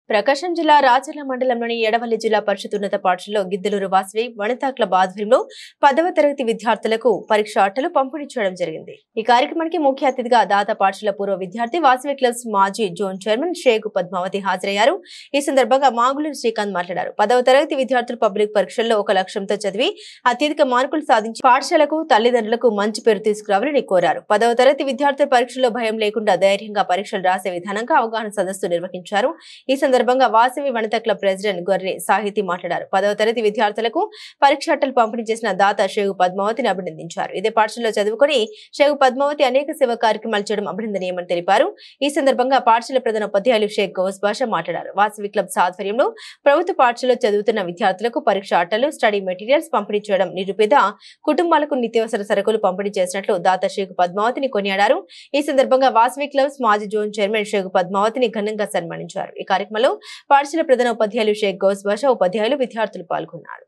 ప్రకాశం జిల్లా రాచర్ల మండలంలోని ఎడవల్లి జిల్లా పరిషత్ ఉన్నత పాఠశాలలో గిద్దలూరు వాసవి వనితా క్లబ్ ఆధ్వర్యంలో 10వ తరగతి విద్యార్థులకు పరీక్ష అట్టలు పంపిణీ చేయడం జరిగింది. ఈ కార్యక్రమానికి ముఖ్య అతిథిగా దాత పాఠశాల పూర్వ విద్యార్థి వాసవి క్లబ్స్ మాజీ జోన్ చైర్మన్ షేక్ పద్మావతి హాజరయ్యారు. ఈ సందర్భంగా మాగులూరు శ్రీకాంత్ మాట్లాడారు. 10వ తరగతి విద్యార్థులు పబ్లిక్ పరీక్షల్లో ఒక లక్ష్యంతో చదివి అత్యధిక మార్కులు సాధించి పాఠశాలకు తల్లిదండ్రులకు మంచి పేరు తీసుకురావాలని కోరారు. 10వ తరగతి విద్యార్థుల పరీక్షల్లో భయం లేకుండా ధైర్యంగా పరీక్షలు రాసే విధానంగా అవగాహన సదస్సు నిర్వహించారు. ఈ సందర్భంగా వాసవి వనితా క్లబ్ ప్రెసిడెంట్ గొర్రె సాహితీ మాట్లాడారు. 10వ తరగతి విద్యార్థులకు పరీక్ష అట్టలు పంపిణీ చేసిన దాత షేగు పద్మావతిని అభినందించారు. ఇదే పాఠశాలలో చదువుకుని షేగు పద్మావతి అనేక సేవా కార్యక్రమాలు చేయడం అభినందనీయమని తెలిపారు. ఈ సందర్భంగా పాఠశాల ప్రధాన ఉపాధ్యాయులు షేక్ గౌస్ బాషా మాట్లాడారు. వాసవి క్లబ్స్ ఆధ్వర్యంలో ప్రభుత్వ పాఠశాలలో చదువుతున్న విద్యార్థులకు పరీక్ష అట్టలు, స్టడీ మెటీరియల్స్ పంపిణీ చేయడం, నిరుపేద కుటుంబాలకు నిత్యావసర సరుకులు పంపిణీ చేసినట్లు దాత షేగు పద్మావతిని కొనియాడారు. ఈ సందర్భంగా వాసవి క్లబ్స్ మాజీ జోన్ చైర్మన్ షేగు పద్మావతిని ఘనంగా సన్మానించారు. ఈ కార్యక్రమంలో పాఠశాల ప్రధాన ఉపాధ్యాయులు షేక్ గౌస్ బాషా, ఉపాధ్యాయులు, విద్యార్థులు పాల్గొన్నారు.